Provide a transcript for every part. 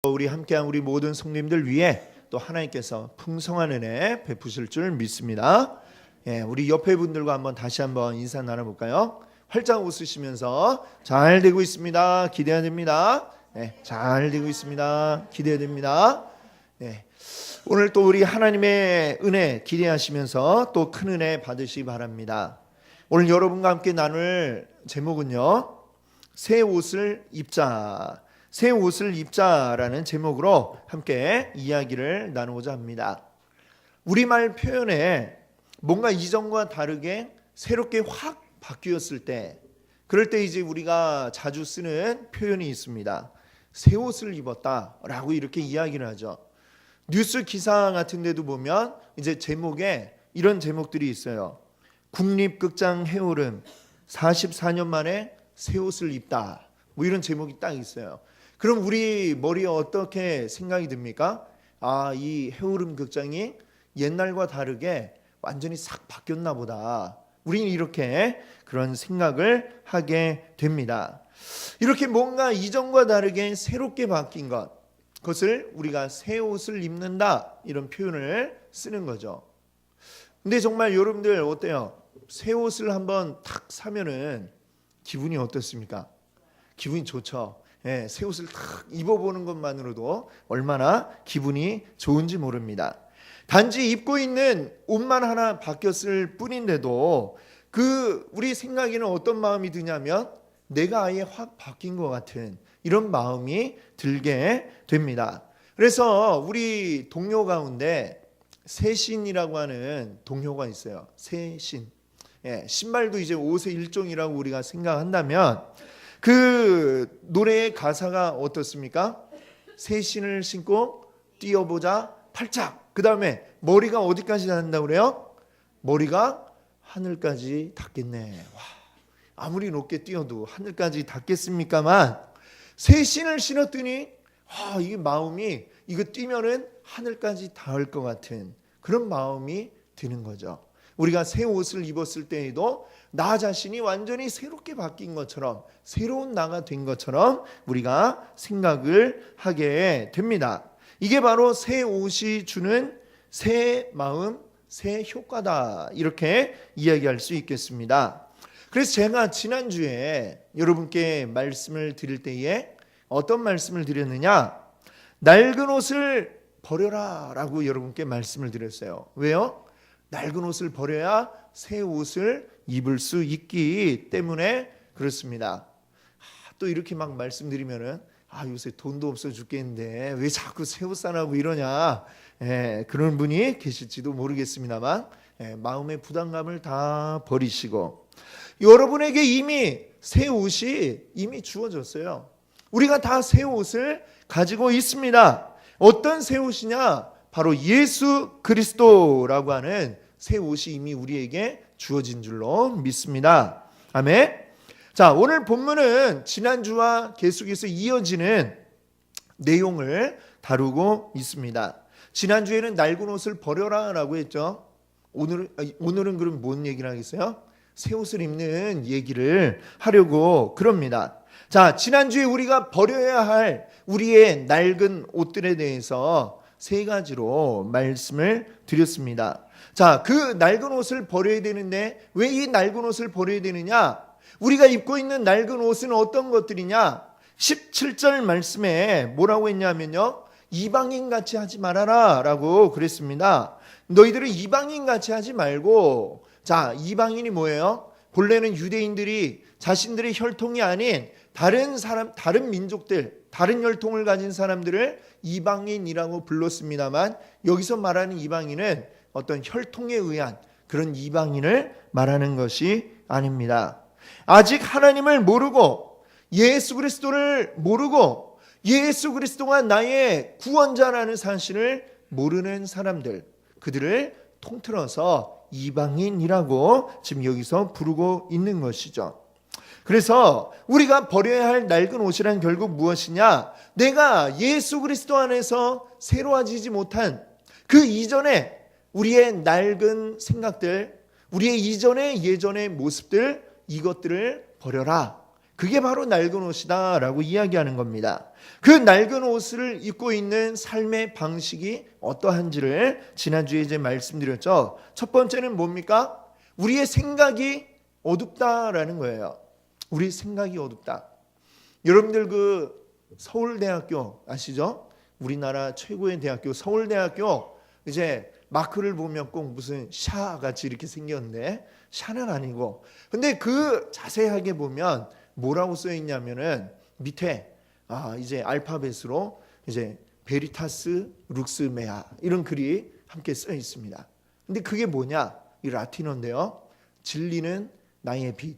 우리 함께한 우리 모든 성도님들 위해 또 하나님께서 풍성한 은혜 베푸실 줄 믿습니다. 우리 옆에 분들과 다시 한번 인사 나눠볼까요? 활짝 웃으시면서 잘 되고 있습니다. 기대해야 됩니다. 잘 되고 있습니다. 기대해야 됩니다. 오늘 또 우리 하나님의 은혜 기대하시면서 또 큰 은혜 받으시기 바랍니다. 오늘 여러분과 함께 나눌 제목은요, 새 옷을 입자. 새 옷을 입자라는 제목으로 함께 이야기를 나누고자 합니다. 우리말 표현에 뭔가 이전과 다르게 새롭게 확 바뀌었을 때, 그럴 때 이제 우리가 자주 쓰는 표현이 있습니다. 새 옷을 입었다라고 이렇게 이야기를 하죠. 뉴스 기사 같은 데도 보면 이제 제목에 이런 제목들이 있어요. 국립극장 해오름 44년 만에 새 옷을 입다. 뭐 이런 제목이 딱 있어요. 그럼 우리 머리에 어떻게 생각이 듭니까? 이 해오름 극장이 옛날과 다르게 완전히 싹 바뀌었나 보다. 우리는 이렇게 그런 생각을 하게 됩니다. 이렇게 뭔가 이전과 다르게 새롭게 바뀐 것, 그것을 우리가 새 옷을 입는다, 이런 표현을 쓰는 거죠. 근데 정말 여러분들 어때요? 새 옷을 한번 탁 사면은 기분이 어떻습니까? 기분이 좋죠. 새 옷을 탁 입어보는 것만으로도 얼마나 기분이 좋은지 모릅니다. 단지 입고 있는 옷만 하나 바뀌었을 뿐인데도 우리 생각에는 어떤 마음이 드냐면 내가 아예 확 바뀐 것 같은 이런 마음이 들게 됩니다. 그래서 우리 동요 가운데 새신이라고 하는 동요가 있어요. 새신. 신발도 이제 옷의 일종이라고 우리가 생각한다면 그 노래의 가사가 어떻습니까? 새 신을 신고 뛰어보자 팔짝. 그 다음에 머리가 어디까지 닿는다고 그래요? 머리가 하늘까지 닿겠네. 와, 아무리 높게 뛰어도 하늘까지 닿겠습니까만 새 신을 신었더니 이게 마음이 이거 뛰면은 하늘까지 닿을 것 같은 그런 마음이 드는 거죠. 우리가 새 옷을 입었을 때에도 나 자신이 완전히 새롭게 바뀐 것처럼, 새로운 나가 된 것처럼 우리가 생각을 하게 됩니다. 이게 바로 새 옷이 주는 새 마음, 새 효과다, 이렇게 이야기할 수 있겠습니다. 그래서 제가 지난주에 여러분께 말씀을 드릴 때에 어떤 말씀을 드렸느냐? 낡은 옷을 버려라 라고 여러분께 말씀을 드렸어요. 왜요? 낡은 옷을 버려야 새 옷을 입을 수 있기 때문에 그렇습니다. 또 이렇게 막 말씀드리면은 요새 돈도 없어 죽겠는데 왜 자꾸 새 옷 사라고 이러냐, 그런 분이 계실지도 모르겠습니다만, 마음의 부담감을 다 버리시고 여러분에게 이미 새 옷이 이미 주어졌어요. 우리가 다 새 옷을 가지고 있습니다. 어떤 새 옷이냐? 바로 예수 그리스도라고 하는 새 옷이 이미 우리에게 주어진 줄로 믿습니다. 아멘. 자, 오늘 본문은 지난주와 계속해서 이어지는 내용을 다루고 있습니다. 지난주에는 낡은 옷을 버려라 라고 했죠. 오늘은 그럼 뭔 얘기를 하겠어요? 새 옷을 입는 얘기를 하려고 그럽니다. 자, 지난주에 우리가 버려야 할 우리의 낡은 옷들에 대해서 세 가지로 말씀을 드렸습니다. 자, 그 낡은 옷을 버려야 되는데 왜 이 낡은 옷을 버려야 되느냐? 우리가 입고 있는 낡은 옷은 어떤 것들이냐? 17절 말씀에 뭐라고 했냐면요, 이방인같이 하지 말아라 라고 그랬습니다. 너희들은 이방인같이 하지 말고, 자, 이방인이 뭐예요? 본래는 유대인들이 자신들의 혈통이 아닌 다른 사람, 다른 민족들, 다른 혈통을 가진 사람들을 이방인이라고 불렀습니다만, 여기서 말하는 이방인은 어떤 혈통에 의한 그런 이방인을 말하는 것이 아닙니다. 아직 하나님을 모르고 예수 그리스도를 모르고 예수 그리스도가 나의 구원자라는 사실을 모르는 사람들, 그들을 통틀어서 이방인이라고 지금 여기서 부르고 있는 것이죠. 그래서 우리가 버려야 할 낡은 옷이란 결국 무엇이냐? 내가 예수 그리스도 안에서 새로워지지 못한 그 이전에 우리의 낡은 생각들, 우리의 이전의 예전의 모습들, 이것들을 버려라. 그게 바로 낡은 옷이다라고 이야기하는 겁니다. 그 낡은 옷을 입고 있는 삶의 방식이 어떠한지를 지난주에 이제 말씀드렸죠. 첫 번째는 뭡니까? 우리의 생각이 어둡다라는 거예요. 우리 생각이 어둡다. 여러분들 그 서울대학교 아시죠? 우리나라 최고의 대학교 서울대학교 이제 마크를 보면 꼭 무슨 샤 같이 이렇게 생겼는데 샤는 아니고, 근데 그 자세하게 보면 뭐라고 써 있냐면은 밑에 이제 알파벳으로 이제 베리타스 룩스메아 이런 글이 함께 써 있습니다. 근데 그게 뭐냐? 이 라틴어인데요. 진리는 나의 빛.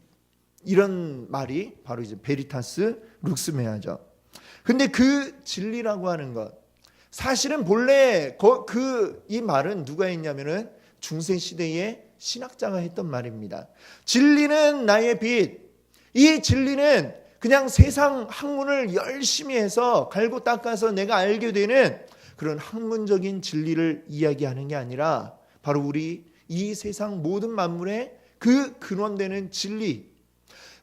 이런 말이 바로 이제 베리타스 룩스메아죠. 근데 그 진리라고 하는 것, 사실은 본래 이 말은 누가 했냐면은 중세 시대의 신학자가 했던 말입니다. 진리는 나의 빛. 이 진리는 그냥 세상 학문을 열심히 해서 갈고 닦아서 내가 알게 되는 그런 학문적인 진리를 이야기하는 게 아니라 바로 우리 이 세상 모든 만물의 그 근원되는 진리,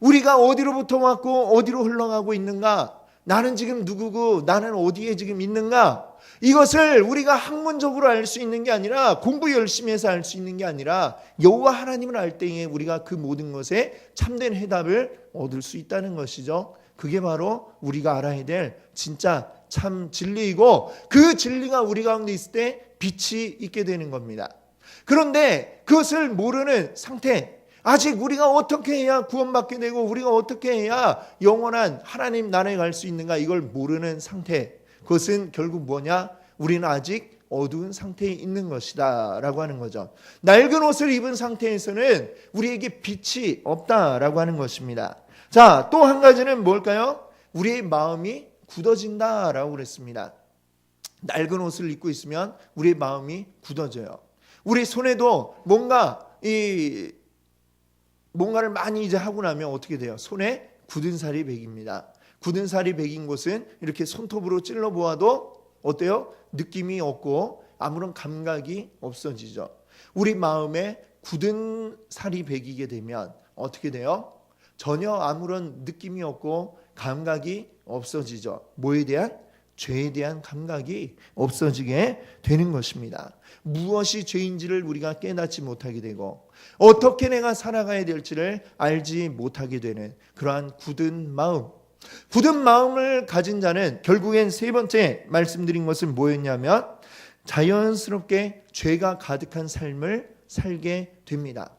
우리가 어디로부터 왔고 어디로 흘러가고 있는가, 나는 지금 누구고 나는 어디에 지금 있는가, 이것을 우리가 학문적으로 알 수 있는 게 아니라 공부 열심히 해서 알 수 있는 게 아니라 여호와 하나님을 알 때에 우리가 그 모든 것에 참된 해답을 얻을 수 있다는 것이죠. 그게 바로 우리가 알아야 될 진짜 참 진리이고, 그 진리가 우리 가운데 있을 때 빛이 있게 되는 겁니다. 그런데 그것을 모르는 상태, 아직 우리가 어떻게 해야 구원받게 되고 우리가 어떻게 해야 영원한 하나님 나라에 갈 수 있는가, 이걸 모르는 상태, 그것은 결국 뭐냐? 우리는 아직 어두운 상태에 있는 것이다 라고 하는 거죠. 낡은 옷을 입은 상태에서는 우리에게 빛이 없다라고 하는 것입니다. 자, 또 한 가지는 뭘까요? 우리의 마음이 굳어진다라고 그랬습니다. 낡은 옷을 입고 있으면 우리의 마음이 굳어져요. 우리 손에도 뭔가를 많이 이제 하고 나면 어떻게 돼요? 손에 굳은 살이 배깁니다. 굳은 살이 배긴 곳은 이렇게 손톱으로 찔러 보아도 어때요? 느낌이 없고 아무런 감각이 없어지죠. 우리 마음에 굳은 살이 배기게 되면 어떻게 돼요? 전혀 아무런 느낌이 없고 감각이 없어지죠. 뭐에 대한? 죄에 대한 감각이 없어지게 되는 것입니다. 무엇이 죄인지를 우리가 깨닫지 못하게 되고 어떻게 내가 살아가야 될지를 알지 못하게 되는 그러한 굳은 마음, 굳은 마음을 가진 자는 결국엔 세 번째 말씀드린 것은 뭐였냐면 자연스럽게 죄가 가득한 삶을 살게 됩니다.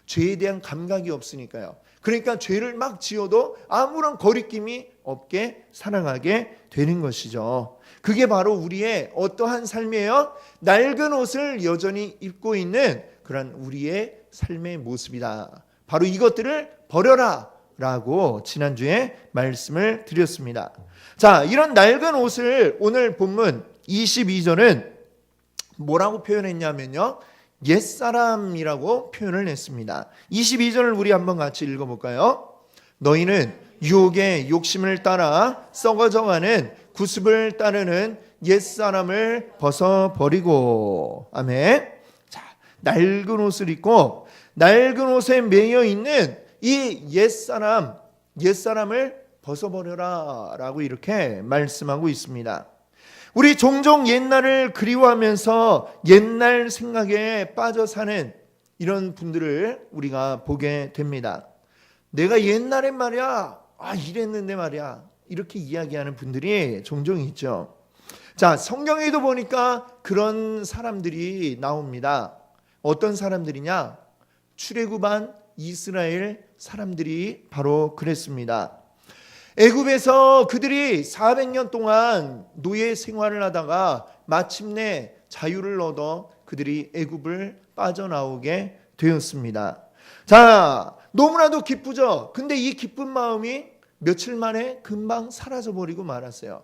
죄에 대한 감각이 없으니까요. 그러니까 죄를 막 지어도 아무런 거리낌이 없게 살아가게 되는 것이죠. 그게 바로 우리의 어떠한 삶이에요? 낡은 옷을 여전히 입고 있는 그런 우리의 삶의 모습이다. 바로 이것들을 버려라 라고 지난주에 말씀을 드렸습니다. 자, 이런 낡은 옷을 오늘 본문 22절은 뭐라고 표현했냐면요, 옛사람이라고 표현을 했습니다. 22절을 우리 한번 같이 읽어볼까요? 너희는 유혹의 욕심을 따라 썩어져가는 구습을 따르는 옛사람을 벗어버리고. 아멘. 자, 낡은 옷을 입고 낡은 옷에 매여 있는 이 옛사람을 벗어버려라 라고 이렇게 말씀하고 있습니다. 우리 종종 옛날을 그리워하면서 옛날 생각에 빠져 사는 이런 분들을 우리가 보게 됩니다. 내가 옛날에 말이야, 이랬는데 말이야, 이렇게 이야기하는 분들이 종종 있죠. 자, 성경에도 보니까 그런 사람들이 나옵니다. 어떤 사람들이냐? 출애굽한 이스라엘 사람들이 바로 그랬습니다. 애굽에서 그들이 400년 동안 노예 생활을 하다가 마침내 자유를 얻어 그들이 애굽을 빠져나오게 되었습니다. 자, 너무나도 기쁘죠. 근데 이 기쁜 마음이 며칠 만에 금방 사라져버리고 말았어요.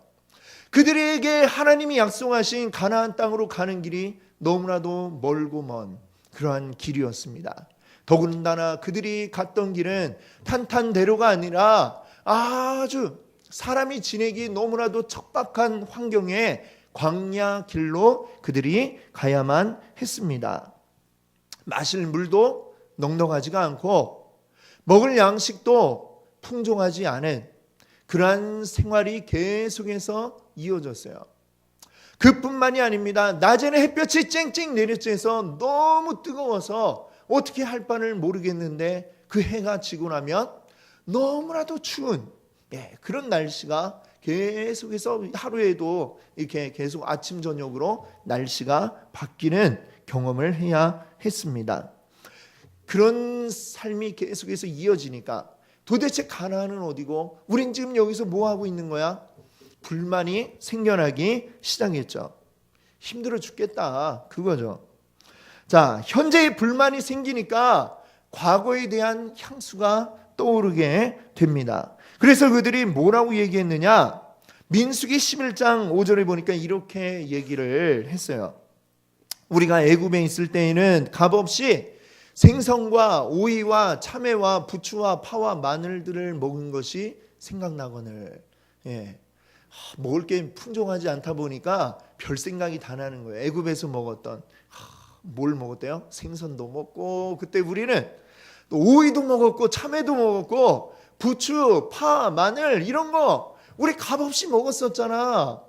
그들에게 하나님이 약속하신 가나안 땅으로 가는 길이 너무나도 멀고 먼 그러한 길이었습니다. 더군다나 그들이 갔던 길은 탄탄대로가 아니라 아주 사람이 지내기 너무나도 척박한 환경의 광야 길로 그들이 가야만 했습니다. 마실 물도 넉넉하지가 않고 먹을 양식도 풍족하지 않은 그러한 생활이 계속해서 이어졌어요. 그뿐만이 아닙니다. 낮에는 햇볕이 쨍쨍 내리쬐서 너무 뜨거워서 어떻게 할 바를 모르겠는데 그 해가 지고 나면 너무나도 추운 그런 날씨가 계속해서 하루에도 이렇게 계속 아침 저녁으로 날씨가 바뀌는 경험을 해야 했습니다. 그런 삶이 계속해서 이어지니까 도대체 가나안은 어디고 우린 지금 여기서 뭐 하고 있는 거야? 불만이 생겨나기 시작했죠. 힘들어 죽겠다 그거죠. 자, 현재의 불만이 생기니까 과거에 대한 향수가 떠오르게 됩니다. 그래서 그들이 뭐라고 얘기했느냐? 민수기 11장 5절에 보니까 이렇게 얘기를 했어요. 우리가 애굽에 있을 때에는 값없이 생선과 오이와 참외와 부추와 파와 마늘들을 먹은 것이 생각나거늘. 먹을 게 풍족하지 않다 보니까 별 생각이 다 나는 거예요. 애굽에서 먹었던 뭘 먹었대요? 생선도 먹고 그때 우리는 또 오이도 먹었고 참외도 먹었고 부추, 파, 마늘 이런 거 우리 값없이 먹었었잖아.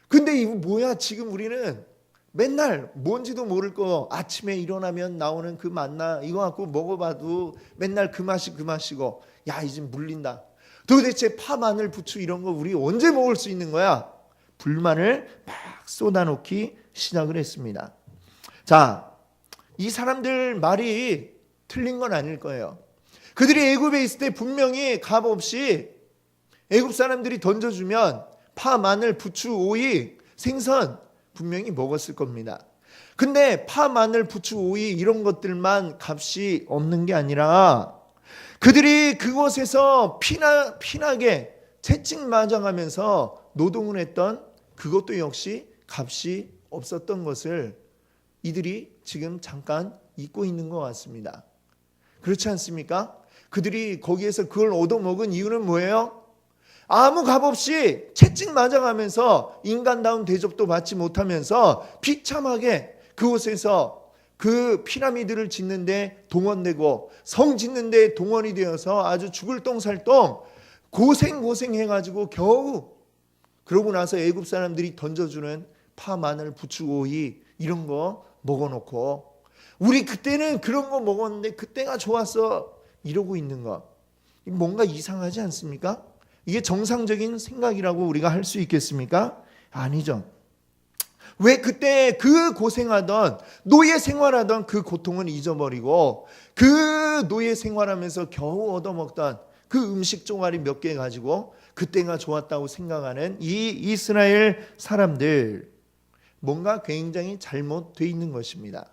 근데 이거 뭐야? 지금 우리는 맨날 뭔지도 모를 거 아침에 일어나면 나오는 그 맛나 이거 갖고 먹어봐도 맨날 그 맛이고 야 이제 물린다. 도대체 파, 마늘, 부추 이런 거 우리 언제 먹을 수 있는 거야? 불만을 막 쏟아놓기 시작을 했습니다. 자, 이 사람들 말이 틀린 건 아닐 거예요. 그들이 애굽에 있을 때 분명히 값없이 애굽 사람들이 던져주면 파, 마늘, 부추, 오이, 생선 분명히 먹었을 겁니다. 근데 파, 마늘, 부추, 오이 이런 것들만 값이 없는 게 아니라 그들이 그곳에서 피나게 채찍마장하면서 노동을 했던 그것도 역시 값이 없었던 것을 이들이 지금 잠깐 잊고 있는 것 같습니다. 그렇지 않습니까? 그들이 거기에서 그걸 얻어먹은 이유는 뭐예요? 아무 값없이 채찍마장하면서 인간다운 대접도 받지 못하면서 비참하게 그곳에서 그 피라미드를 짓는데 동원되고 성 짓는데 동원이 되어서 아주 죽을 똥살똥 고생해가지고 겨우 그러고 나서 애굽 사람들이 던져주는 파, 마늘, 부추, 오이 이런 거 먹어놓고 우리 그때는 그런 거 먹었는데 그때가 좋았어 이러고 있는 거 뭔가 이상하지 않습니까? 이게 정상적인 생각이라고 우리가 할 수 있겠습니까? 아니죠. 왜 그때 그 고생하던 노예 생활하던 그 고통은 잊어버리고 그 노예 생활하면서 겨우 얻어먹던 그 음식 종아리 몇 개 가지고 그때가 좋았다고 생각하는 이 이스라엘 사람들 뭔가 굉장히 잘못되어 있는 것입니다.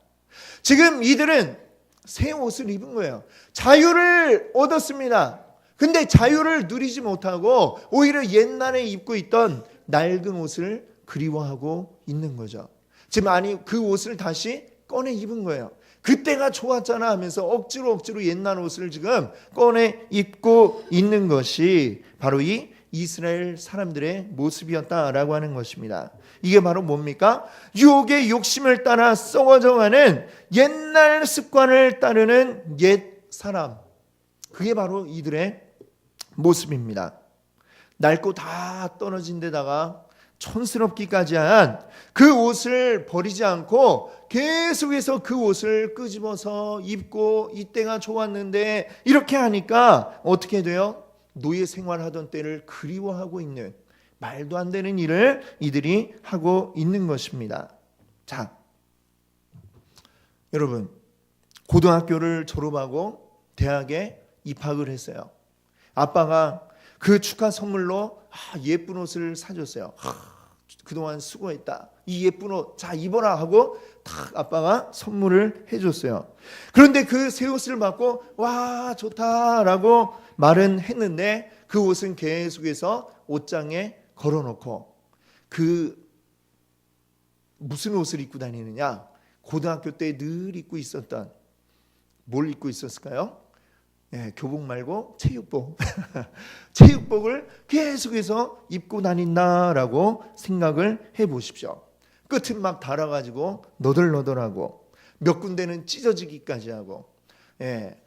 지금 이들은 새 옷을 입은 거예요. 자유를 얻었습니다. 근데 자유를 누리지 못하고 오히려 옛날에 입고 있던 낡은 옷을 그리워하고 있는 거죠. 지금 아니 그 옷을 다시 꺼내 입은 거예요. 그때가 좋았잖아 하면서 억지로 옛날 옷을 지금 꺼내 입고 있는 것이 바로 이 이스라엘 사람들의 모습이었다라고 하는 것입니다. 이게 바로 뭡니까? 유혹의 욕심을 따라 썩어져가는 옛날 습관을 따르는 옛 사람. 그게 바로 이들의 모습입니다. 낡고 다 떨어진 데다가 촌스럽기까지 한 그 옷을 버리지 않고 계속해서 그 옷을 끄집어서 입고 이때가 좋았는데 이렇게 하니까 어떻게 돼요? 노예 생활하던 때를 그리워하고 있는 말도 안 되는 일을 이들이 하고 있는 것입니다. 자, 여러분 고등학교를 졸업하고 대학에 입학을 했어요. 아빠가 그 축하 선물로 예쁜 옷을 사줬어요. 그동안 수고했다. 이 예쁜 옷 자 입어라 하고 탁 아빠가 선물을 해줬어요. 그런데 그 새 옷을 받고 와 좋다라고 말은 했는데 그 옷은 계속해서 옷장에 걸어놓고 그 무슨 옷을 입고 다니느냐? 고등학교 때 늘 입고 있었던 뭘 입고 있었을까요? 교복 말고 체육복. 체육복을 계속해서 입고 다닌다라고 생각을 해보십시오. 끝은 막 닳아가지고 너덜너덜하고 몇 군데는 찢어지기까지 하고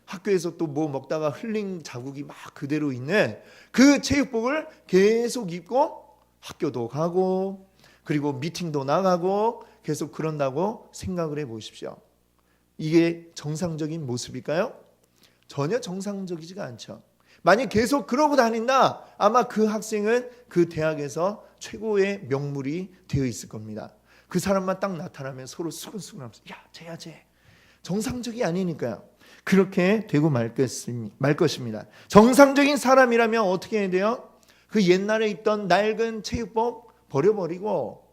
학교에서 또 뭐 먹다가 흘린 자국이 막 그대로 있는 그 체육복을 계속 입고 학교도 가고 그리고 미팅도 나가고 계속 그런다고 생각을 해보십시오. 이게 정상적인 모습일까요? 전혀 정상적이지가 않죠. 만약 계속 그러고 다닌다, 아마 그 학생은 그 대학에서 최고의 명물이 되어 있을 겁니다. 그 사람만 딱 나타나면 서로 수근수근하면서 야, 쟤야 쟤. 정상적이 아니니까요. 그렇게 되고 말 것입니다. 정상적인 사람이라면 어떻게 해야 돼요? 그 옛날에 입던 낡은 체육복 버려버리고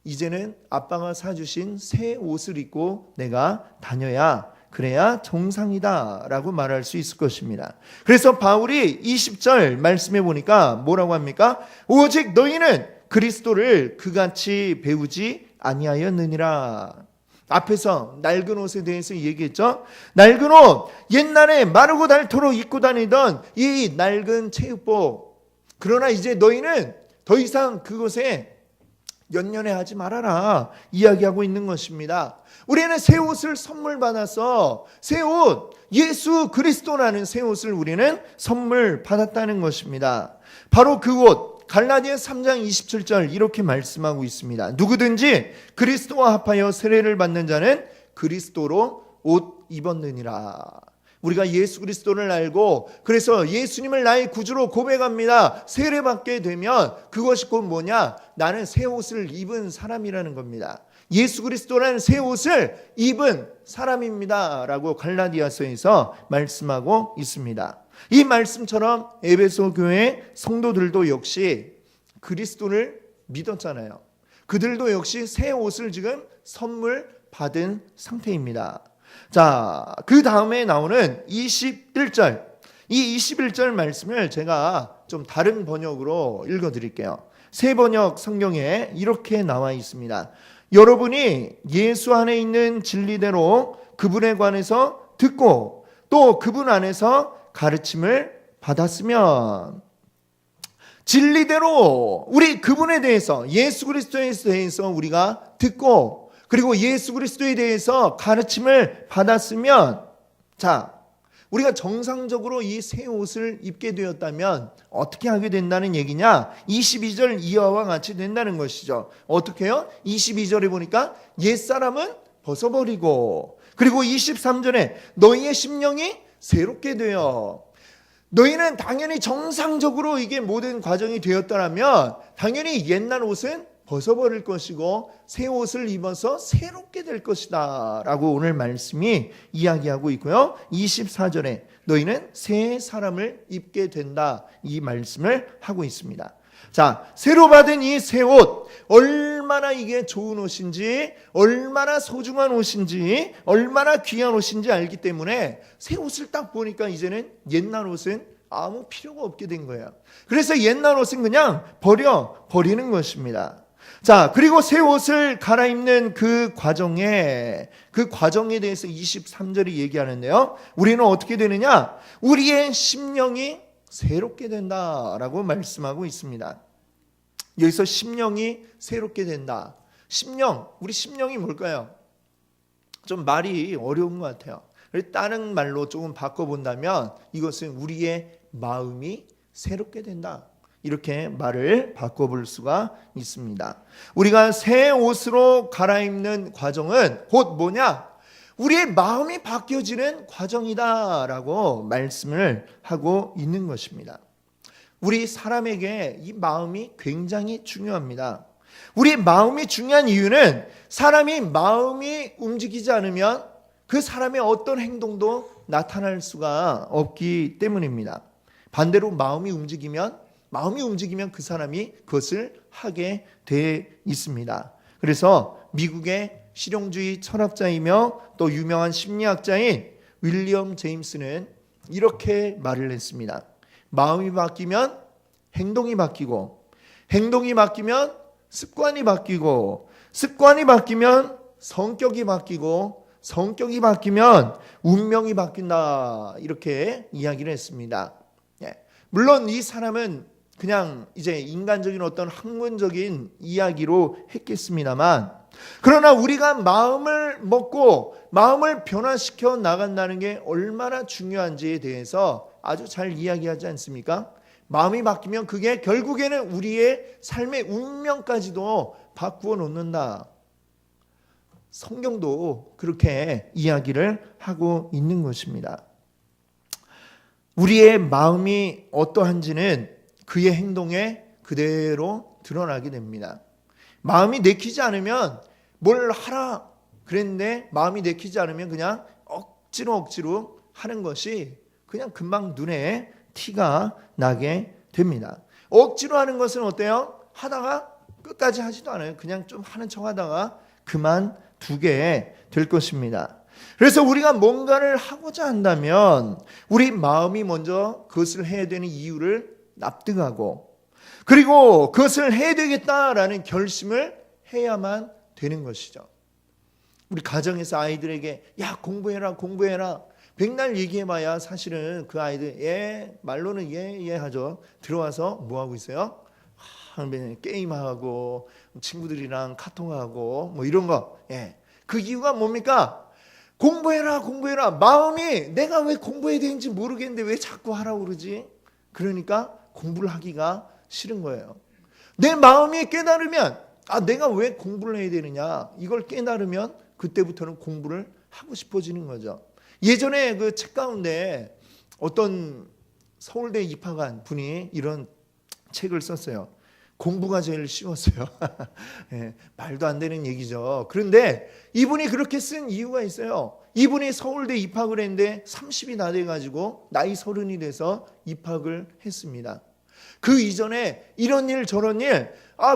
이제는 아빠가 사주신 새 옷을 입고 내가 다녀야 그래야 정상이다 라고 말할 수 있을 것입니다. 그래서 바울이 20절 말씀해 보니까 뭐라고 합니까? 오직 너희는 그리스도를 그같이 배우지 아니하였느니라. 앞에서 낡은 옷에 대해서 얘기했죠. 낡은 옷, 옛날에 마르고 닳도록 입고 다니던 이 낡은 체육복. 그러나 이제 너희는 더 이상 그것에 연연해하지 말아라 이야기하고 있는 것입니다. 우리는 새 옷을 선물 받아서 새 옷, 예수 그리스도라는 새 옷을 우리는 선물 받았다는 것입니다. 바로 그 옷, 갈라디아 3장 27절 이렇게 말씀하고 있습니다. 누구든지 그리스도와 합하여 세례를 받는 자는 그리스도로 옷 입었느니라. 우리가 예수 그리스도를 알고 그래서 예수님을 나의 구주로 고백합니다. 세례받게 되면 그것이 곧 뭐냐? 나는 새 옷을 입은 사람이라는 겁니다. 예수 그리스도라는 새 옷을 입은 사람입니다 라고 갈라디아서에서 말씀하고 있습니다. 이 말씀처럼 에베소 교회 성도들도 역시 그리스도를 믿었잖아요. 그들도 역시 새 옷을 지금 선물 받은 상태입니다. 자, 그 다음에 나오는 21절. 이 21절 말씀을 제가 좀 다른 번역으로 읽어드릴게요. 새 번역 성경에 이렇게 나와 있습니다. 여러분이 예수 안에 있는 진리대로 그분에 관해서 듣고 또 그분 안에서 가르침을 받았으면 진리대로 우리 그분에 대해서 예수 그리스도에 대해서 우리가 듣고 그리고 예수 그리스도에 대해서 가르침을 받았으면 자, 우리가 정상적으로 이 새 옷을 입게 되었다면 어떻게 하게 된다는 얘기냐? 22절 이하와 같이 된다는 것이죠. 어떻게 해요? 22절에 보니까 옛사람은 벗어버리고 그리고 23절에 너희의 심령이 새롭게 되어 너희는 당연히 정상적으로 이게 모든 과정이 되었다면 당연히 옛날 옷은 벗어버릴 것이고 새 옷을 입어서 새롭게 될 것이다 라고 오늘 말씀이 이야기하고 있고요. 24절에 너희는 새 사람을 입게 된다 이 말씀을 하고 있습니다. 자, 새로 받은 이 새 옷 얼마나 이게 좋은 옷인지 얼마나 소중한 옷인지 얼마나 귀한 옷인지 알기 때문에 새 옷을 딱 보니까 이제는 옛날 옷은 아무 필요가 없게 된 거예요. 그래서 옛날 옷은 그냥 버리는 것입니다. 자, 그리고 새 옷을 갈아입는 그 과정에 대해서 23절이 얘기하는데요. 우리는 어떻게 되느냐? 우리의 심령이 새롭게 된다라고 말씀하고 있습니다. 여기서 심령이 새롭게 된다. 우리 심령이 뭘까요? 좀 말이 어려운 것 같아요. 다른 말로 조금 바꿔본다면 이것은 우리의 마음이 새롭게 된다. 이렇게 말을 바꿔볼 수가 있습니다. 우리가 새 옷으로 갈아입는 과정은 곧 뭐냐? 우리의 마음이 바뀌어지는 과정이다라고 말씀을 하고 있는 것입니다. 우리 사람에게 이 마음이 굉장히 중요합니다. 우리 마음이 중요한 이유는 사람이 마음이 움직이지 않으면 그 사람의 어떤 행동도 나타날 수가 없기 때문입니다. 반대로 마음이 움직이면 그 사람이 그것을 하게 돼 있습니다. 그래서 미국의 실용주의 철학자이며 또 유명한 심리학자인 윌리엄 제임스는 이렇게 말을 했습니다. 마음이 바뀌면 행동이 바뀌고 행동이 바뀌면 습관이 바뀌고 습관이 바뀌면 성격이 바뀌고 성격이 바뀌면 운명이 바뀐다. 이렇게 이야기를 했습니다. 물론 이 사람은 그냥 이제 인간적인 어떤 학문적인 이야기로 했겠습니다만 그러나 우리가 마음을 먹고 마음을 변화시켜 나간다는 게 얼마나 중요한지에 대해서 아주 잘 이야기하지 않습니까? 마음이 바뀌면 그게 결국에는 우리의 삶의 운명까지도 바꾸어 놓는다. 성경도 그렇게 이야기를 하고 있는 것입니다. 우리의 마음이 어떠한지는 그의 행동에 그대로 드러나게 됩니다. 마음이 내키지 않으면 뭘 하라 그랬는데 마음이 내키지 않으면 그냥 억지로 하는 것이 그냥 금방 눈에 티가 나게 됩니다. 억지로 하는 것은 어때요? 하다가 끝까지 하지도 않아요. 그냥 좀 하는 척 하다가 그만두게 될 것입니다. 그래서 우리가 뭔가를 하고자 한다면 우리 마음이 먼저 그것을 해야 되는 이유를 납득하고 그리고 그것을 해야 되겠다라는 결심을 해야만 되는 것이죠. 우리 가정에서 아이들에게 야 공부해라 백날 얘기해봐야 사실은 그 아이들 말로는 예 하죠. 들어와서 뭐 하고 있어요? 게임하고 친구들이랑 카톡하고 뭐 이런 거. 그 이유가 뭡니까? 공부해라 마음이 내가 왜 공부해야 되는지 모르겠는데 왜 자꾸 하라고 그러지? 그러니까 공부를 하기가 싫은 거예요. 내 마음이 깨달으면 내가 왜 공부를 해야 되느냐 이걸 깨달으면 그때부터는 공부를 하고 싶어지는 거죠. 예전에 그 책 가운데 어떤 서울대 입학한 분이 이런 책을 썼어요. 공부가 제일 쉬웠어요. 말도 안 되는 얘기죠. 그런데 이분이 그렇게 쓴 이유가 있어요. 이분이 서울대 입학을 했는데 30이 다 돼가지고 나이 30이 돼서 입학을 했습니다. 그 이전에 이런 일 저런 일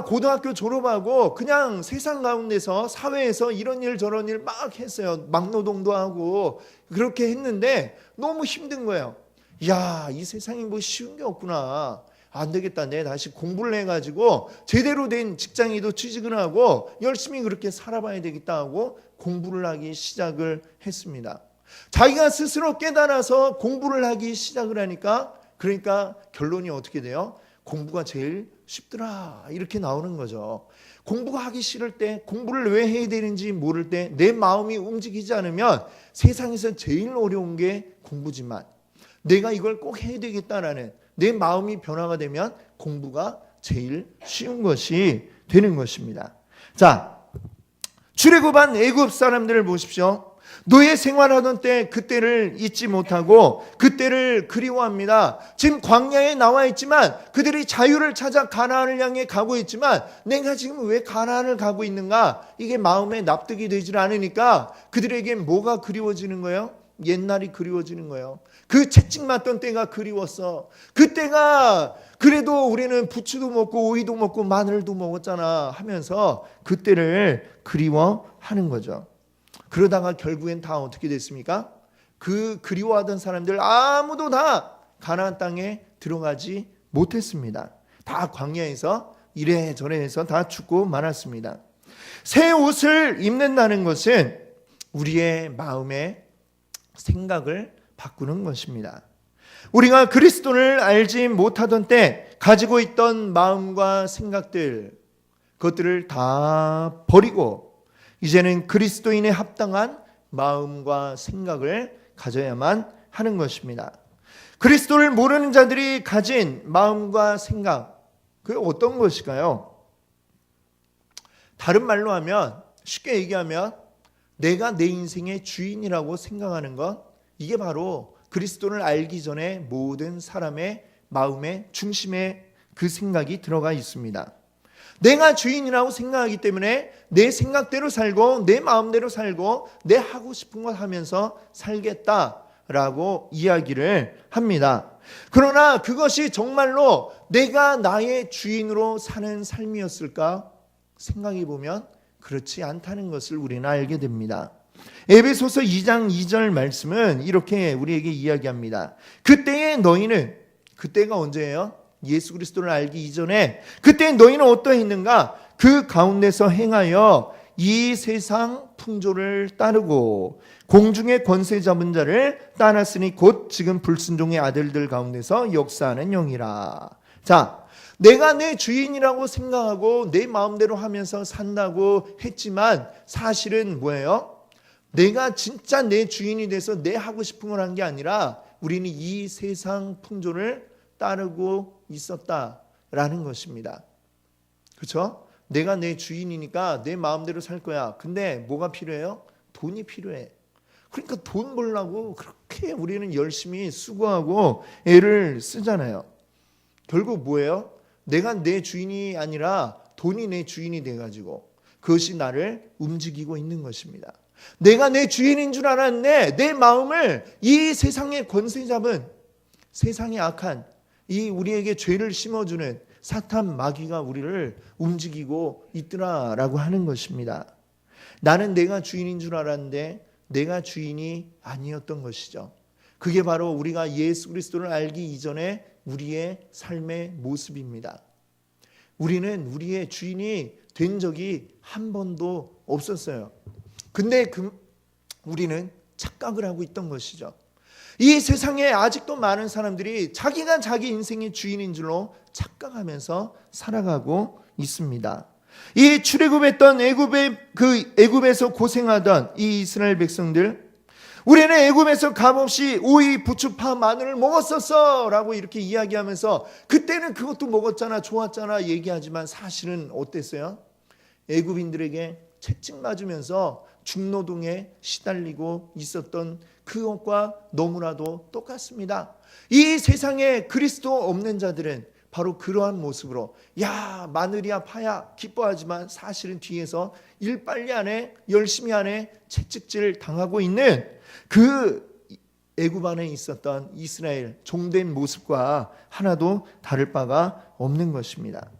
고등학교 졸업하고 그냥 세상 가운데서 사회에서 이런 일 저런 일 막 했어요. 막노동도 하고 그렇게 했는데 너무 힘든 거예요. 이 세상이 뭐 쉬운 게 없구나. 안 되겠다. 내가 다시 공부를 해가지고 제대로 된 직장에도 취직을 하고 열심히 그렇게 살아봐야 되겠다 하고 공부를 하기 시작을 했습니다. 자기가 스스로 깨달아서 공부를 하기 시작을 하니까 그러니까 결론이 어떻게 돼요? 공부가 제일 쉽더라 이렇게 나오는 거죠. 공부가 하기 싫을 때 공부를 왜 해야 되는지 모를 때 내 마음이 움직이지 않으면 세상에서 제일 어려운 게 공부지만 내가 이걸 꼭 해야 되겠다라는 내 마음이 변화가 되면 공부가 제일 쉬운 것이 되는 것입니다. 자, 출애굽한 애굽 사람들을 보십시오. 노예 생활하던 때 그때를 잊지 못하고 그때를 그리워합니다. 지금 광야에 나와 있지만 그들이 자유를 찾아 가나안을 향해 가고 있지만 내가 지금 왜 가나안을 가고 있는가? 이게 마음에 납득이 되질 않으니까 그들에게 뭐가 그리워지는 거예요? 옛날이 그리워지는 거예요. 그 채찍 맞던 때가 그리웠어. 그때가 그래도 우리는 부추도 먹고 오이도 먹고 마늘도 먹었잖아 하면서 그때를 그리워하는 거죠. 그러다가 결국엔 다 어떻게 됐습니까? 그 그리워하던 사람들 아무도 다 가나안 땅에 들어가지 못했습니다. 다 광야에서 이래저래 해서 다 죽고 말았습니다. 새 옷을 입는다는 것은 우리의 마음의 생각을 바꾸는 것입니다. 우리가 그리스도를 알지 못하던 때 가지고 있던 마음과 생각들 그것들을 다 버리고 이제는 그리스도인에 합당한 마음과 생각을 가져야만 하는 것입니다. 그리스도를 모르는 자들이 가진 마음과 생각 그게 어떤 것일까요? 다른 말로 하면 쉽게 얘기하면 내가 내 인생의 주인이라고 생각하는 것 이게 바로 그리스도를 알기 전에 모든 사람의 마음의 중심에 그 생각이 들어가 있습니다. 내가 주인이라고 생각하기 때문에 내 생각대로 살고 내 마음대로 살고 내 하고 싶은 것 하면서 살겠다라고 이야기를 합니다. 그러나 그것이 정말로 내가 나의 주인으로 사는 삶이었을까? 생각해 보면 그렇지 않다는 것을 우리는 알게 됩니다. 에베소서 2장 2절 말씀은 이렇게 우리에게 이야기합니다. 그때의 너희는 그때가 언제예요? 예수 그리스도를 알기 이전에 그때 너희는 어떠했는가? 그 가운데서 행하여 이 세상 풍조를 따르고 공중의 권세 잡은 자를 따랐으니 곧 지금 불순종의 아들들 가운데서 역사하는 영이라. 자, 내가 내 주인이라고 생각하고 내 마음대로 하면서 산다고 했지만 사실은 뭐예요? 내가 진짜 내 주인이 돼서 내 하고 싶은 걸 한 게 아니라 우리는 이 세상 풍조를 따르고 있었다라는 것입니다. 그렇죠? 내가 내 주인이니까 내 마음대로 살 거야. 근데 뭐가 필요해요? 돈이 필요해. 그러니까 돈 벌려고 그렇게 우리는 열심히 수고하고 애를 쓰잖아요. 결국 뭐예요? 내가 내 주인이 아니라 돈이 내 주인이 돼가지고 그것이 나를 움직이고 있는 것입니다. 내가 내 주인인 줄 알았는데 내 마음을 이 세상의 권세 잡은 세상의 악한 이 우리에게 죄를 심어주는 사탄 마귀가 우리를 움직이고 있더라라고 하는 것입니다. 나는 내가 주인인 줄 알았는데 내가 주인이 아니었던 것이죠. 그게 바로 우리가 예수 그리스도를 알기 이전에 우리의 삶의 모습입니다. 우리는 우리의 주인이 된 적이 한 번도 없었어요. 근데 우리는 착각을 하고 있던 것이죠. 이 세상에 아직도 많은 사람들이 자기가 자기 인생의 주인인 줄로 착각하면서 살아가고 있습니다. 이 출애굽했던 애굽에서 고생하던 이 이스라엘 백성들, 우리는 애굽에서 값없이 오이, 부추, 파, 마늘을 먹었었어라고 이렇게 이야기하면서 그때는 그것도 먹었잖아, 좋았잖아 얘기하지만 사실은 어땠어요? 애굽인들에게 채찍 맞으면서 중노동에 시달리고 있었던 그것과 너무나도 똑같습니다. 이 세상에 그리스도 없는 자들은 바로 그러한 모습으로 야 마늘이야 파야 기뻐하지만 사실은 뒤에서 일 빨리 하네 열심히 하네 채찍질 당하고 있는 그 애굽 안에 있었던 이스라엘 종된 모습과 하나도 다를 바가 없는 것입니다.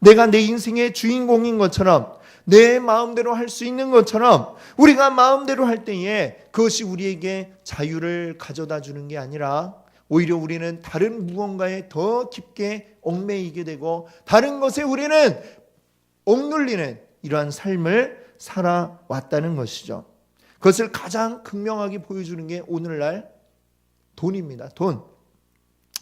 내가 내 인생의 주인공인 것처럼 내 마음대로 할 수 있는 것처럼 우리가 마음대로 할 때에 그것이 우리에게 자유를 가져다 주는 게 아니라 오히려 우리는 다른 무언가에 더 깊게 얽매이게 되고 다른 것에 우리는 억눌리는 이러한 삶을 살아왔다는 것이죠. 그것을 가장 극명하게 보여주는 게 오늘날 돈입니다. 돈.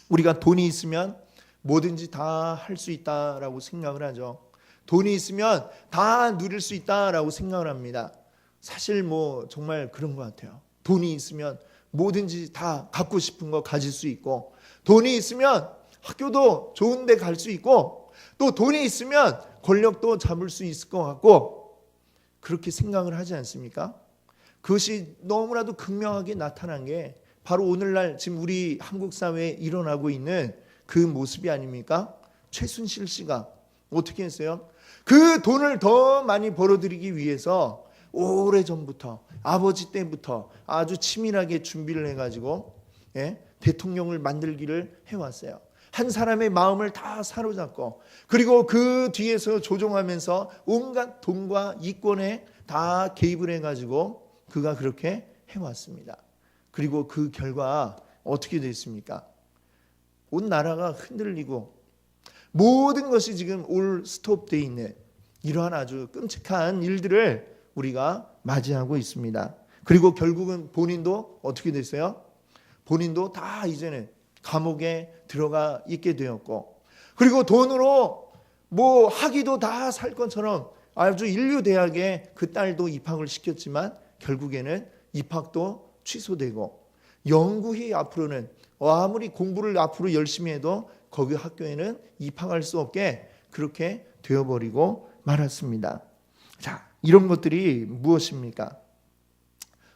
우리가 돈이 있으면 뭐든지 다 할 수 있다라고 생각을 하죠. 돈이 있으면 다 누릴 수 있다라고 생각을 합니다. 사실 뭐 정말 그런 것 같아요. 돈이 있으면 뭐든지 다 갖고 싶은 거 가질 수 있고 돈이 있으면 학교도 좋은 데 갈 수 있고 또 돈이 있으면 권력도 잡을 수 있을 것 같고 그렇게 생각을 하지 않습니까? 그것이 너무나도 극명하게 나타난 게 바로 오늘날 지금 우리 한국 사회에 일어나고 있는 그 모습이 아닙니까? 최순실 씨가 어떻게 했어요? 그 돈을 더 많이 벌어들이기 위해서 오래전부터 아버지 때부터 아주 치밀하게 준비를 해가지고 대통령을 만들기를 해왔어요. 한 사람의 마음을 다 사로잡고 그리고 그 뒤에서 조종하면서 온갖 돈과 이권에 다 개입을 해가지고 그가 그렇게 해왔습니다. 그리고 그 결과 어떻게 됐습니까? 온 나라가 흔들리고 모든 것이 지금 올 스톱되어 있는 이러한 아주 끔찍한 일들을 우리가 맞이하고 있습니다. 그리고 결국은 본인도 어떻게 됐어요? 본인도 다 이제는 감옥에 들어가 있게 되었고 그리고 돈으로 뭐 학위도 다 살 것처럼 아주 인류대학에 그 딸도 입학을 시켰지만 결국에는 입학도 취소되고 영구히 앞으로는 아무리 공부를 앞으로 열심히 해도 거기 학교에는 입학할 수 없게 그렇게 되어버리고 말았습니다. 자, 이런 것들이 무엇입니까?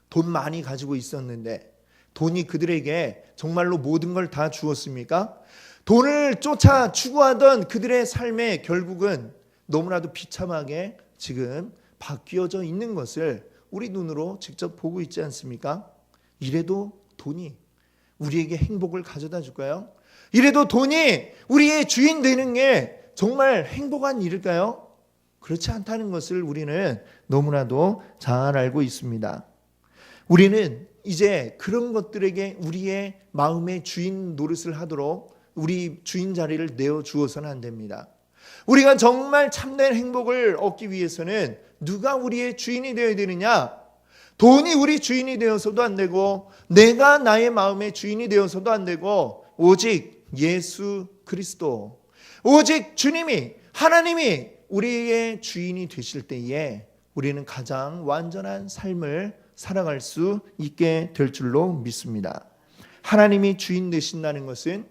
돈 많이 가지고 있었는데 돈이 그들에게 정말로 모든 걸 다 주었습니까? 돈을 쫓아 추구하던 그들의 삶의 결국은 너무나도 비참하게 지금 바뀌어져 있는 것을 우리 눈으로 직접 보고 있지 않습니까? 이래도 돈이 우리에게 행복을 가져다 줄까요? 이래도 돈이 우리의 주인 되는 게 정말 행복한 일일까요? 그렇지 않다는 것을 우리는 너무나도 잘 알고 있습니다. 우리는 이제 그런 것들에게 우리의 마음의 주인 노릇을 하도록 우리 주인 자리를 내어주어서는 안 됩니다. 우리가 정말 참된 행복을 얻기 위해서는 누가 우리의 주인이 되어야 되느냐? 돈이 우리 주인이 되어서도 안 되고 내가 나의 마음의 주인이 되어서도 안 되고 오직 예수 그리스도 오직 주님이, 하나님이 우리의 주인이 되실 때에 우리는 가장 완전한 삶을 살아갈 수 있게 될 줄로 믿습니다. 하나님이 주인 되신다는 것은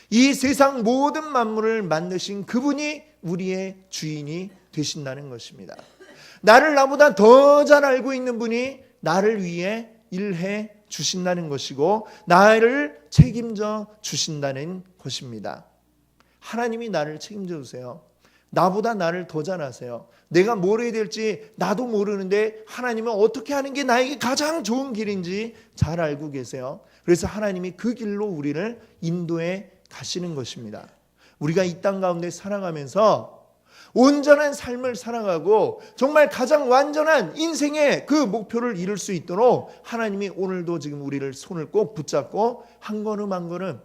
이 세상 모든 만물을 만드신 그분이 우리의 주인이 되신다는 것입니다. 나를 나보다 더 잘 알고 있는 분이 나를 위해 일해 주신다는 것이고 나를 책임져 주신다는 것입니다. 하나님이 나를 책임져 주세요. 나보다 나를 더 잘 아세요. 내가 뭘 해야 될지 나도 모르는데 하나님은 어떻게 하는 게 나에게 가장 좋은 길인지 잘 알고 계세요. 그래서 하나님이 그 길로 우리를 인도해 가시는 것입니다. 우리가 이 땅 가운데 살아가면서 온전한 삶을 살아가고 정말 가장 완전한 인생의 그 목표를 이룰 수 있도록 하나님이 오늘도 지금 우리를 손을 꼭 붙잡고 한 걸음 한 걸음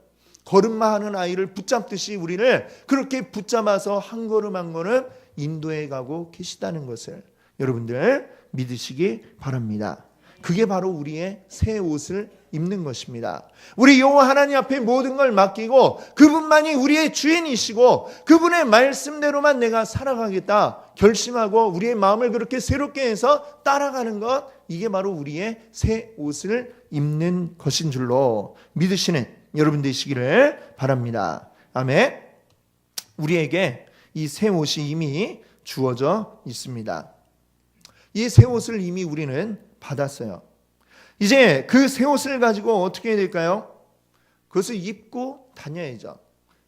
걸음마하는 아이를 붙잡듯이 우리를 그렇게 붙잡아서 한 걸음 한 걸음 인도해 가고 계시다는 것을 여러분들 믿으시기 바랍니다. 그게 바로 우리의 새 옷을 입는 것입니다. 우리 여호와 하나님 앞에 모든 걸 맡기고 그분만이 우리의 주인이시고 그분의 말씀대로만 내가 살아가겠다 결심하고 우리의 마음을 그렇게 새롭게 해서 따라가는 것, 이게 바로 우리의 새 옷을 입는 것인 줄로 믿으시는 여러분 되시기를 바랍니다. 아멘. 우리에게 이 새 옷이 이미 주어져 있습니다. 이 새 옷을 이미 우리는 받았어요. 이제 그 새 옷을 가지고 어떻게 해야 될까요? 그것을 입고 다녀야죠.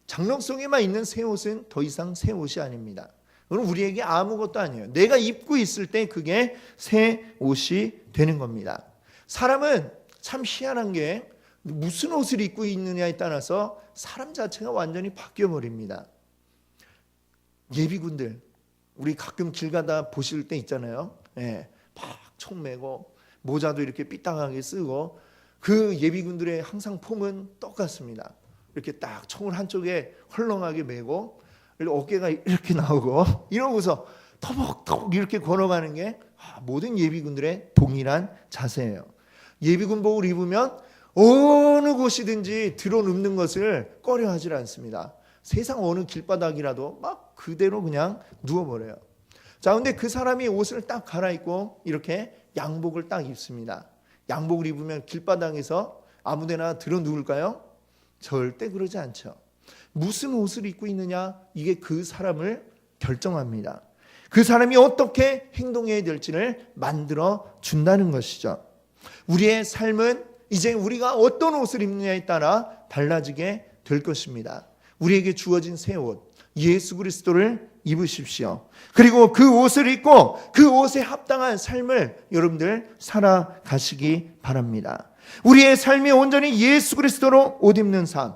장롱 속에만 있는 새 옷은 더 이상 새 옷이 아닙니다. 그건 우리에게 아무것도 아니에요. 내가 입고 있을 때 그게 새 옷이 되는 겁니다. 사람은 참 희한한 게 무슨 옷을 입고 있느냐에 따라서 사람 자체가 완전히 바뀌어 버립니다. 예비군들 우리 가끔 길 가다 보실 때 있잖아요. 막 총 메고 모자도 이렇게 삐딱하게 쓰고 그 예비군들의 항상 폼은 똑같습니다. 이렇게 딱 총을 한쪽에 헐렁하게 메고 어깨가 이렇게 나오고 이러고서 터벅터벅 이렇게 걸어가는 게 모든 예비군들의 동일한 자세예요. 예비군복을 입으면 어느 곳이든지 들어눕는 것을 꺼려하지 않습니다. 세상 어느 길바닥이라도 막 그대로 그냥 누워버려요. 자, 근데 그 사람이 옷을 딱 갈아입고 이렇게 양복을 딱 입습니다. 양복을 입으면 길바닥에서 아무데나 들어 누울까요? 절대 그러지 않죠. 무슨 옷을 입고 있느냐, 이게 그 사람을 결정합니다. 그 사람이 어떻게 행동해야 될지를 만들어 준다는 것이죠. 우리의 삶은 이제 우리가 어떤 옷을 입느냐에 따라 달라지게 될 것입니다. 우리에게 주어진 새 옷, 예수 그리스도를 입으십시오. 그리고 그 옷을 입고 그 옷에 합당한 삶을 여러분들 살아가시기 바랍니다. 우리의 삶이 온전히 예수 그리스도로 옷 입는 삶,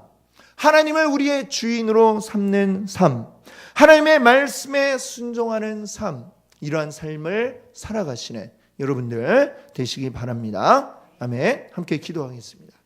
하나님을 우리의 주인으로 삼는 삶, 하나님의 말씀에 순종하는 삶, 이러한 삶을 살아가시는 여러분들 되시기 바랍니다. 아멘. 함께 기도하겠습니다.